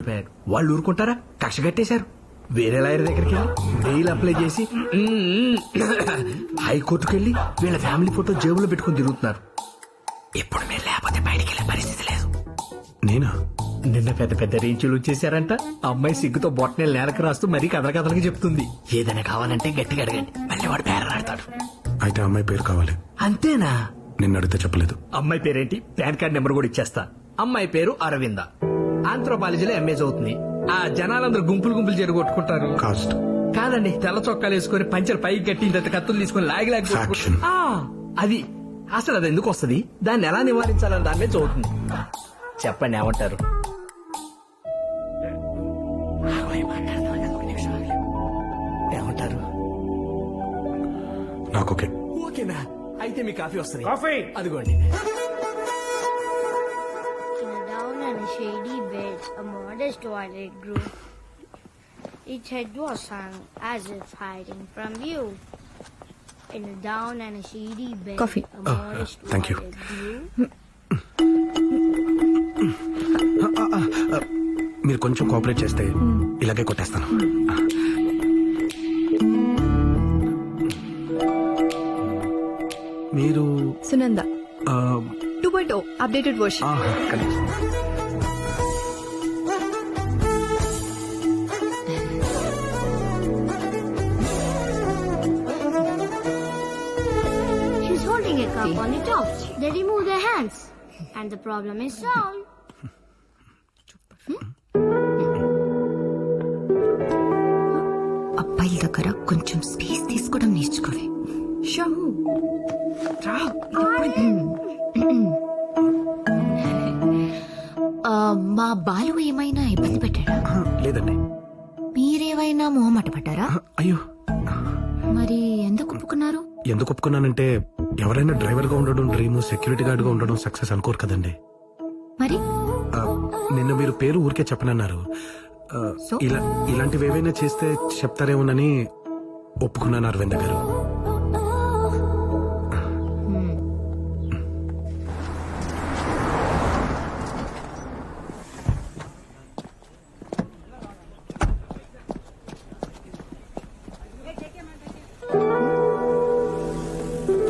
వాళ్ళు ఊరుకుంటారా? కక్ష కట్టేశారు. వేరే లాయర్ దగ్గరికి వెళ్ళి బెయిల్ అప్లై చేసి హైకోర్టుకు వెళ్ళి వీళ్ళ ఫ్యామిలీ ఫోటో జేబులో పెట్టుకుని తిరుగుతున్నారు. ఇప్పుడు మీరు లేకపోతే బయటికి వెళ్ళే పరిస్థితి లేదు. నేనా? నిన్న పెద్ద పెద్ద రేంచులు వచ్చేసారంట. అమ్మాయి సిగ్గుతో బొట్టనేలు నేలకు రాస్తూ మరీ కథలకి చెప్తుంది. ఏదైనా కావాలంటే గట్టిగా అడగండి, మళ్ళీ వాడు బేరలాడతాడు. అయితే అమ్మాయి పేరు కావాలి. అంతేనా? నిన్ను అడిగితే చెప్పలేదు. అమ్మాయి పేరేంటి? పాన్ కార్డ్ నెంబర్ కూడా ఇచ్చేస్తా. అమ్మాయి పేరు అరవింద. ఆంథ్రోపాలజీలో ఎంఏ చదువుతుంది. ఆ జనాలందరూ గుంపులు జరగొట్టుకుంటారు. కాస్ట్ కాదండి, తెల్ల చొక్కాలు వేసుకుని పంచర్ పైకి కట్టి ఇంత కత్తులు తీసుకుని లాగి Faction. అది అసలు అది ఎందుకు వస్తుంది, దాన్ని ఎలా నివారించాలని దాని మీద చదువుతుంది. చెప్పండి ఏమంటారు? ఏమంటారు? నాకు ఓకే. ఓకేనా? అయితే మీ కాఫీ వస్తుంది. కాఫీ అదిగోండి. In a down and a shady bed, a modest twilight grew. Its head was hung as if hiding from view. In a down and a shady bed, Coffee. a modest thank you. twilight grew. మీరు కొంచెం cooperate చేస్తే ఇలాగే కొట్టేస్తాను. మీరు సునంద ఆ, 2.0 updated version. ఆహా, correct. She's holding a cup on the top. They remove their hands, and the problem is solved. అబ్బాయిల దగ్గర కొంచెం స్పేస్ తీసుకోవడం నేర్చుకోవే. మా బాలు ఏమైనా ఇబ్బంది పెట్టాడా? లేదండి. మీరేమైనా మొహమాట పడ్డారా? అయ్యో, మరి ఎందుకు ఒప్పుకున్నారు? ఎందుకు ఒప్పుకున్నానంటే ఎవరైనా డ్రైవర్ గా ఉండడం డ్రీమ్, సెక్యూరిటీ గార్డ్ గా ఉండడం సక్సెస్ అనుకోరు కదండి. మరి ఆ, నిన్న మీరు పేరు ఊరికే చెప్పనన్నారు. ఆ, So? ఇలాంటివి ఏవైనా చేస్తే చెప్తారేమోనని ఒప్పుకున్నాను అరవింద్ గారు.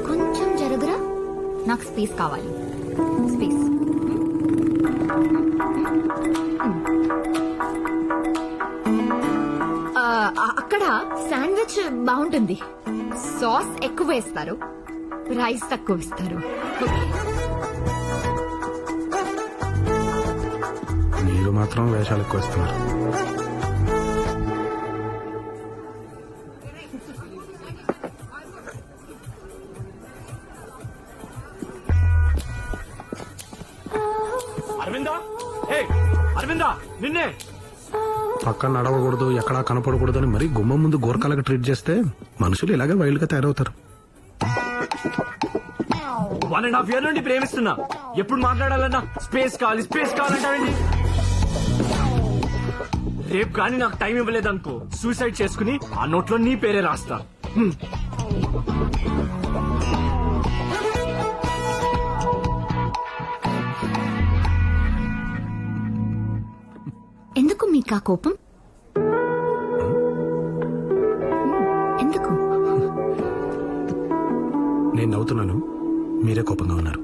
కొంచెం జరుగురా, నాకు స్పేస్ కావాలి. స్పేస్. అక్కడ శాండ్విచ్ బాగుంటుంది. సాస్ ఎక్కువ వేస్తారు, రైస్ తక్కువ ఇస్తారు. మీరు మాత్రం వేషాలు ఎక్కువ ఇస్తున్నారు. అరవిందా, హే అరవిందా, నిన్నే. పక్కన నడవకూడదు, ఎక్కడా కనపడకూడదు అని మరీ గుమ్మం ముందు గోరకాలకు ట్రీట్ చేస్తే మనుషులు ఇలాగే వైల్డ్ గా తయారవుతారు. 1.5 years నుండి ప్రేమిస్తున్నా. ఎప్పుడు మాట్లాడాలన్నా స్పేస్ కావాలంటావేంటి? రేపు కానీ నాకు టైం ఇవ్వలేదనుకో, సూసైడ్ చేసుకుని ఆ నోట్లో నీ పేరే రాస్తా. ఎందుకు మీకు ఆ కోపం? ఎందుకు? నేను నవ్వుతున్నాను, మీరే కోపంగా ఉన్నారు.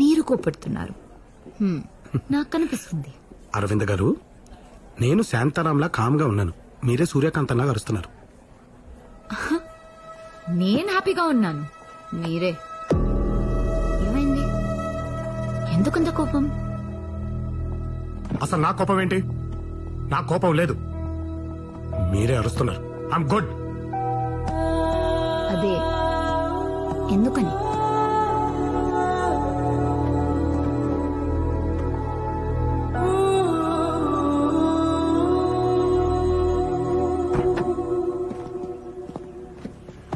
మీరు కోపడుతున్నారు, నాకు కనిపిస్తుంది. అరవింద్ గారు, నేను శాంతారాంలా కామ్గా ఉన్నాను, మీరే సూర్యకాంతంలా అరుస్తున్నారు. నేను హ్యాపీగా ఉన్నాను, మీరే. ఏమైంది? ఎందుకంత కోపం? అసలు నా కోపం ఏంటి? నా కోపం లేదు, మీరే అరుస్తున్నారు. I'm good. అదే ఎందుకని?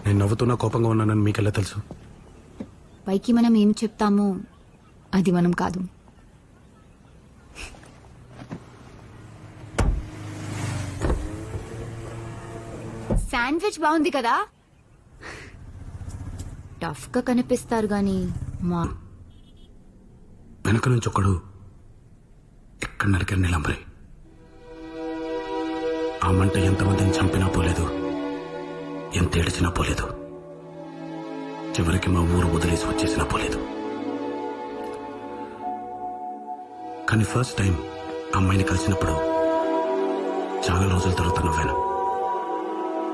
నేను నవ్వుతున్నా కోపంగా ఉన్నానని మీకెలా తెలుసు? పైకి మనం ఏం చెప్తామో అది మనం కాదు. శాండ్విచ్ బాగుంది కదా? టఫ్ గా కనిపిస్తారు గాని మా వెనక నుంచి ఒకడు ఎక్కడ నరికారు నీలంబరి. ఆ మంట ఎంతమందిని చంపినా పోలేదు, ఎంత ఏడిచినా పోలేదు, చివరికి మా ఊరు వదిలేసి వచ్చేసినా పోలేదు. కానీ ఫస్ట్ టైం అమ్మాయిని కలిసినప్పుడు చాలా రోజుల తర్వాత నవ్వాను.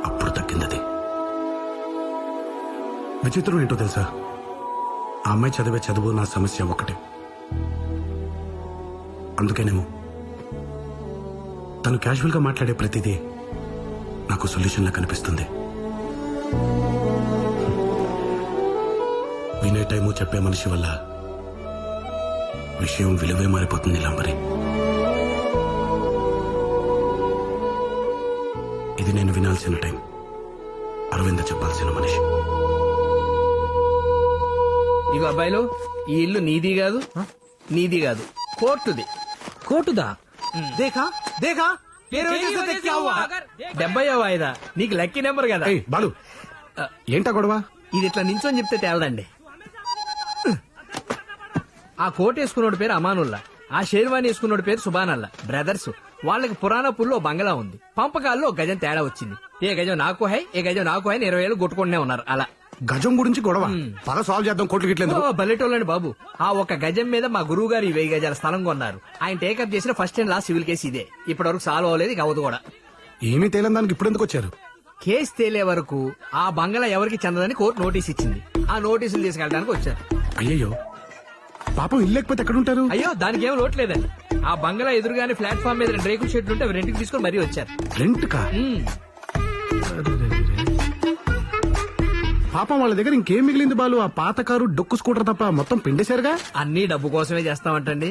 అప్పుడు తగ్గిందది. విచిత్రం ఏంటో తెలుసా, ఆ అమ్మాయి చదివే చదువు నా సమస్య ఒకటే. అందుకేనేమో తను క్యాజువల్ గా మాట్లాడే ప్రతిదీ నాకు సొల్యూషన్ లా కనిపిస్తుంది. వినే టైము చెప్పే మనిషి వల్ల విషయం విలువే మారిపోతుంది నీలంబరి. ఇది నేను వినాల్సిన టైం, అరవింద చెప్పాల్సిన మనిషి. ఇగో అబ్బాయిలు, ఈ ఇల్లు నీది కాదు, నీది కాదు, కోర్టుది. కోటుదా దేఖా దేఖా 70వ వాయిదా. నీకు లక్కీ నెంబర్ కదా. ఏయ్ బాలు, ఏంటా గొడవ? ఇది ఇట్లా నించొని చెప్తే తేలదండి. ఆ కోట్ వేసుకున్నోడి పేరు అమానుల్లా, ఆ షేర్వాణి వేసుకున్నోడి పేరు సుబానల్లా. బ్రదర్స్. వాళ్ళకి పురాణపూర్లో బంగళా ఉంది. పంపకాల్లో ఒక గజం తేడా వచ్చింది. ఏ గజం నాకు హై, ఏ గజం నాకు హై 20 ఏళ్ళు కొట్టుకుంటూనే ఉన్నారు. అలా గజం గురించి గొడవ. పద సాల్వ్ చేద్దాం. కోట్లు గిట్లేదు. బల్లెటోళ్ళండి బాబు. ఆ ఒక్క గజం మీద మా గురువు గారు 1000 గజాల స్థలం కొన్నారు. ఆయన టేకప్ చేసిన first and last civil case ఇదే. ఇప్పటి వరకు సాల్వ్ అవ్వలేదు, ఇక అవ్వదు కూడా. ఏమీ తేలని దానికి ఇప్పుడు ఎందుకు వచ్చారు? కేసు తేలే వరకు ఆ బంగళా ఎవరికి చెందదని కోర్టు నోటీస్ ఇచ్చింది. ఆ నోటీసులు తీసుకెళ్ళడానికి వచ్చారు. అయ్యయ్యో, పాపం ఇల్లు లేకపోతే ఎక్కడుంటారు? అయ్యో, దానికి ఏం లోట్లేదండి. ఆ బంగళా ఎదురుగానే ప్లాట్ఫామ్ మీద 2 రేకుల షెడ్లు ఉంటే అవి రెంట్కి తీసుకొని మరీ వచ్చారు. రెంట్ కా? పాపం వాళ్ళ దగ్గర ఇంకేం మిగిలింది బాలు? ఆ పాత కారు, డొక్కు స్కూటర్ తప్ప మొత్తం పిండేశారుగా. అన్ని డబ్బు కోసమే చేస్తామంటండి.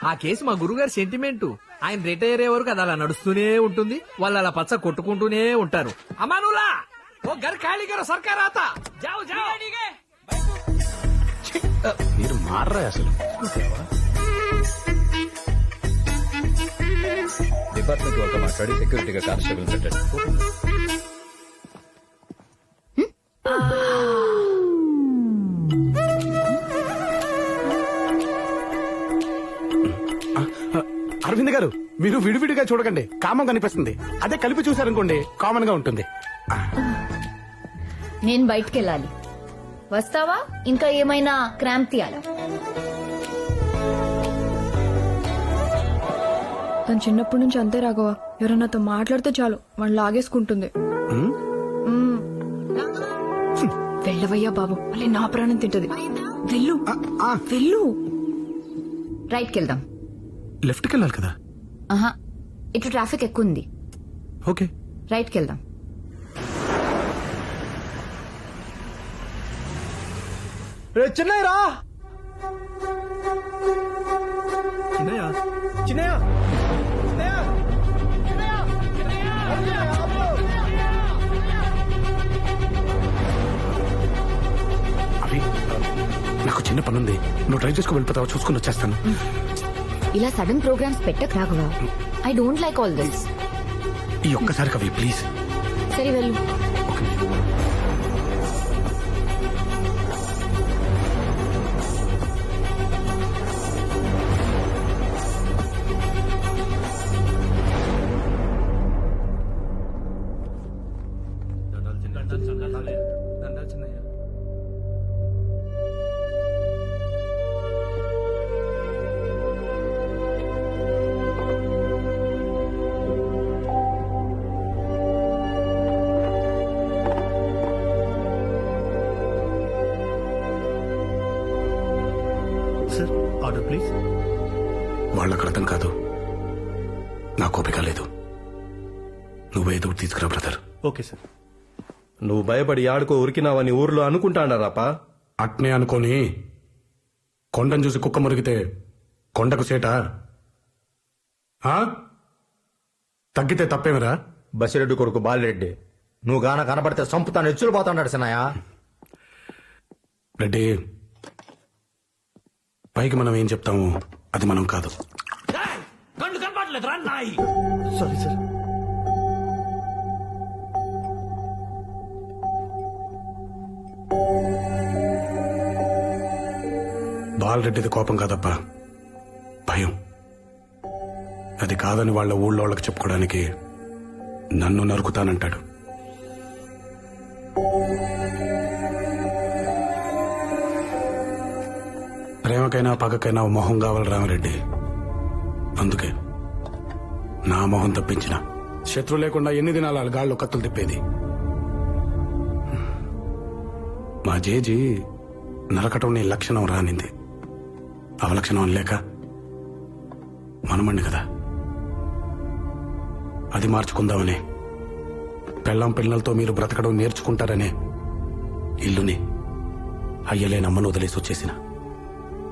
ఆ కేసు మా గురుగారి సెంటిమెంట్. ఆయన రిటైర్ అయ్యే వరకు అది అలా నడుస్తూనే ఉంటుంది. వాళ్ళు అలా పచ్చ కొట్టుకుంటూనే ఉంటారు. అమానులా ఓ గర్ ఖాళీ కరో సర్కార్ ఆతా జాओ జాओ. మీరు మారరా అసలు. డిపార్ట్మెంట్ వాళ్ళతో మాట్లాడి సెక్యూరిటీగా కానిస్టేబుల్ పెట్టండి. అరవింద్ గారు, మీరు విడివిడిగా చూడకండి, కామం కనిపిస్తుంది. అదే కలిపి చూసారనుకోండి, కామన్ గా ఉంటుంది. నేను బయటికెళ్ళాలి. వస్తావా? ఇంకా ఏమైనా క్రాంప్ తీయాలా? తను చిన్నప్పటి నుంచి అంతే రాఘవ. ఎవరన్నాతో మాట్లాడితే చాలు వాళ్ళు లాగేసుకుంటుంది. వెళ్ళవయ్యా బాబు, మళ్ళీ నా ప్రాణం తింటది. వెళ్ళు వెళ్ళు. రైట్కి వెళ్దాం. లెఫ్ట్కి వెళ్ళాలి కదా. ఆహా, ఇటు ట్రాఫిక్ ఎక్కువ ఉంది. ఓకే, రైట్కి వెళ్దాం. చిన్నయ్య రా. చిన్నయ్య చిన్నయ్య అవి నాకు చిన్న పనుంది, నువ్వు ట్రై చేసుకో, వెళ్ళిపోతావా? చూసుకుని వచ్చేస్తాను. ఇలా సడన్ ప్రోగ్రామ్స్ పెట్టకు Raghava. I don't like all this. ఈ ఒక్కసారి కవి ప్లీజ్. సరే వెళ్ళు. Sir order please. వాళ్ళకు అర్థం కాదు, నాకు ఓపిక లేదు. నువ్వేదో ఒకటి తీసుకురా బ్రదర్. Okay sir. నువ్వు భయపడి ఆడుకో ఉరికినావని ఊర్లో అనుకుంటాడారాపా. అట్నే అనుకోని కొండను చూసి కుక్క మురిగితే కొండకు సేట తగ్గితే తప్పేమిరా? బసిరెడ్డి కొడుకు బాలిరెడ్డి, నువ్వు గాన కనబడితే సంపుతాను ఎచ్చులు పోతాడు సినాయా. రెడ్డి, పైకి మనం ఏం చెప్తాము అది మనం కాదు. కళ్ళు కనపడలేదు రా నాయి. Sorry sir. బాలరెడ్డిది కోపం కాదప్పా, భయం. అది కాదని వాళ్ళ ఊళ్ళో వాళ్ళకి చెప్పుకోవడానికి నన్ను నరుకుతానంటాడు. ప్రేమకైనా పగకైనా ఓ మొహం కావాలి రామరెడ్డి. అందుకే నా మొహం తప్పించిన శత్రు లేకుండా ఎన్ని దినాలు వాళ్ళ గాళ్ళు కత్తులు తిప్పేది. మా జేజీ నరకటం నీ లక్షణం రానింది. అవలక్షణం లేక మనమండి కదా, అది మార్చుకుందామనే పెళ్ళాం పిల్లలతో మీరు బ్రతకడం నేర్చుకుంటారనే ఇల్లుని అయ్యలే నమ్మను వదిలేసి వచ్చేసిన.